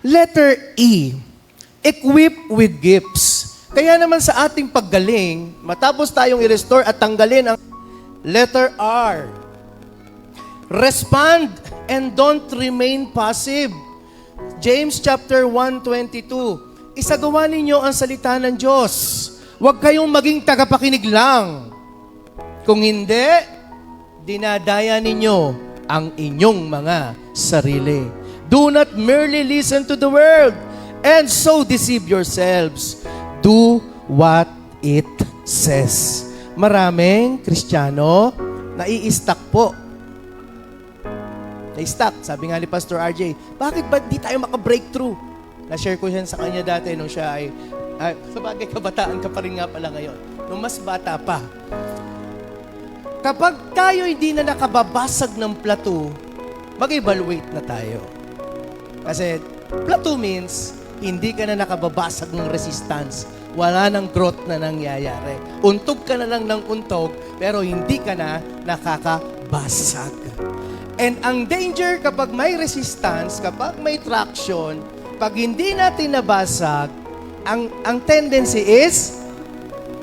Letter E, equip with gifts. Kaya naman sa ating paggaling, matapos tayong i-restore at tanggalin ang letter R, respond and don't remain passive. James chapter 1:22, isagawa ninyo ang salita ng Diyos. Huwag kayong maging tagapakinig lang. Kung hindi, dinadaya ninyo ang inyong mga sarili. Do not merely listen to the world and so deceive yourselves. Do what it says. Maraming Kristiyano nai-stuck po. Na-stuck. Sabi nga ni Pastor RJ, bakit ba di tayo maka-breakthrough? Na-share ko yan sa kanya dati nung siya ay sa bagay kabataan ka pa rin nga pala ngayon. Nung mas bata pa. Kapag tayo hindi na nakababasag ng plateau, mag-evaluate na tayo. Kasi plateau means, hindi ka na nakababasag ng resistance. Wala nang growth na nangyayari. Untog ka na lang ng untog, pero hindi ka na nakakabasag. And ang danger kapag may resistance, kapag may traction, pag hindi natin nabasag, ang tendency is,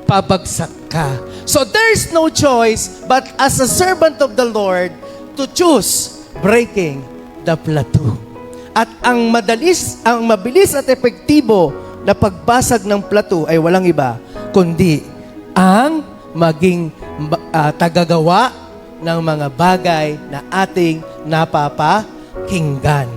pabagsak ka. So there's no choice but as a servant of the Lord to choose breaking the plateau. At ang mabilis at epektibo na pagbasag ng plateau ay walang iba, kundi ang maging tagagawa ng mga bagay na ating napapakinggan.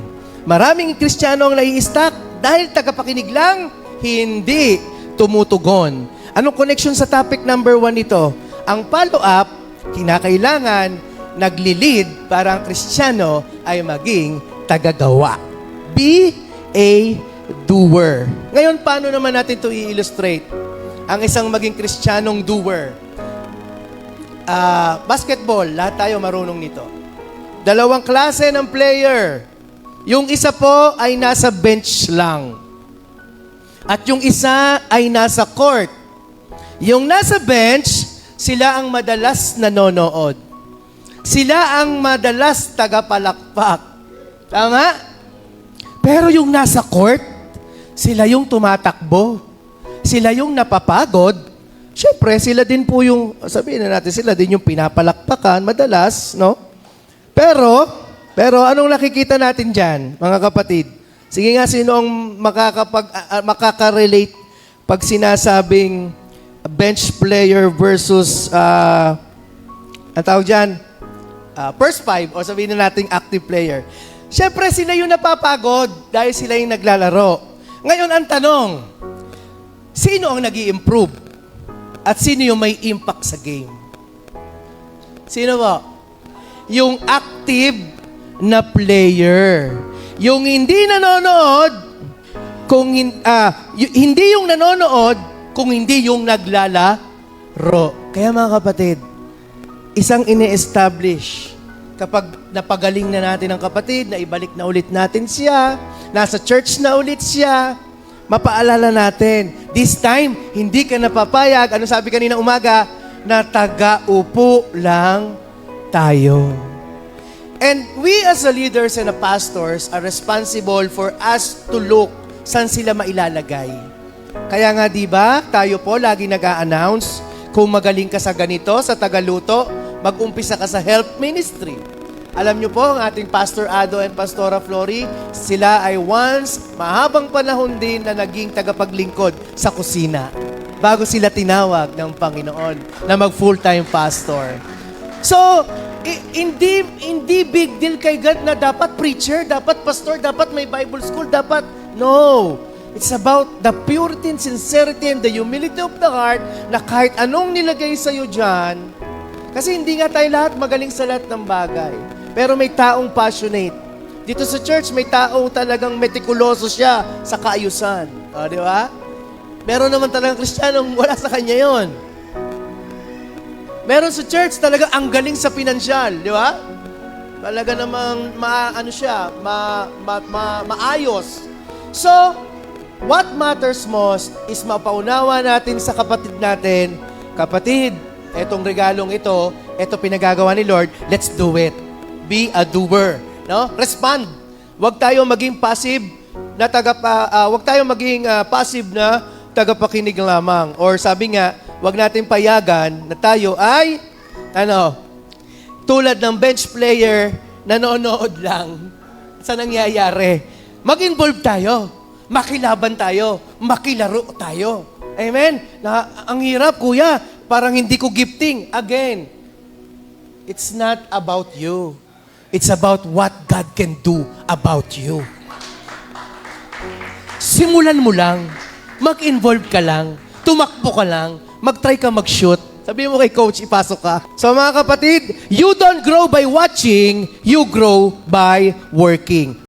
Maraming Kristiyano ang nai-stuck dahil tagapakinig lang, hindi tumutugon. Anong connection sa topic number 1 nito? Ang follow-up, kinakailangan nagli-lead para ang Kristiyano ay maging tagagawa. Be a doer. Ngayon, paano naman natin ito i-illustrate? Ang isang maging Kristiyanong doer. Basketball, lahat tayo marunong nito. Dalawang klase ng player. Yung isa po ay nasa bench lang. At yung isa ay nasa court. Yung nasa bench, sila ang madalas nanonood. Sila ang madalas tagapalakpak. Tama? Pero yung nasa court, sila yung tumatakbo. Sila yung napapagod. Siyempre, sila din po yung, sabihin na natin, sila din yung pinapalakpakan, madalas, no? Pero anong nakikita natin dyan, mga kapatid? Sige nga, sino ang makaka-relate pag sinasabing bench player versus, ang tawag dyan, first five, o sabihin na natin active player. Siyempre, sila yung napapagod dahil sila yung naglalaro. Ngayon, ang tanong, sino ang nag-i-improve? At sino yung may impact sa game? Sino ba? Yung active na player. Yung hindi nanonood, hindi yung nanonood, kung hindi yung naglalaro. Kaya mga kapatid, isang ini-establish kapag napagaling na natin ang kapatid, na ibalik na ulit natin siya, nasa church na ulit siya, mapaalala natin, this time, hindi ka napapayag, ano sabi kanina umaga, na taga-upo lang tayo. And we as the leaders and the pastors are responsible for us to look saan sila mailalagay. Kaya nga di ba, tayo po lagi nag-a-announce, kung magaling ka sa ganito, sa tagaluto, mag-umpisa ka sa health ministry. Alam niyo po, ang ating Pastor Ado and Pastora Flory, sila ay once, mahabang panahon din na naging tagapaglingkod sa kusina bago sila tinawag ng Panginoon na mag-full-time pastor. So, hindi big deal kay God na dapat preacher, dapat pastor, dapat may Bible school, dapat, no. It's about the purity and sincerity and the humility of the heart na kahit anong nilagay sa'yo dyan, kasi hindi nga tayo lahat magaling sa lahat ng bagay. Pero may taong passionate. Dito sa church, may taong talagang metikuloso siya sa kaayusan. O, di ba? Meron naman talagang Kristiyanong wala sa kanya yon. Meron sa church talagang ang galing sa pinansyal. Di ba? Talaga namang maayos. So, what matters most is mapaunawa natin sa kapatid natin, kapatid, etong regalong ito pinagagawa ni Lord, let's do it. Be a doer. No? Respond. Huwag tayo maging passive. na wag tayong maging passive na tagapakinig lamang. Or sabi nga, wag natin payagan na tayo ay, tulad ng bench player, nanonood lang sa nangyayari. Mag-involve tayo. Makilaban tayo. Makilaro tayo. Amen? Ang hirap, kuya. Parang hindi ko gifting. Again, it's not about you. It's about what God can do about you. Simulan mo lang. Mag-involve ka lang. Tumakbo ka lang. Mag-try ka mag-shoot. Sabi mo kay coach, ipasok ka. So mga kapatid, you don't grow by watching, you grow by working.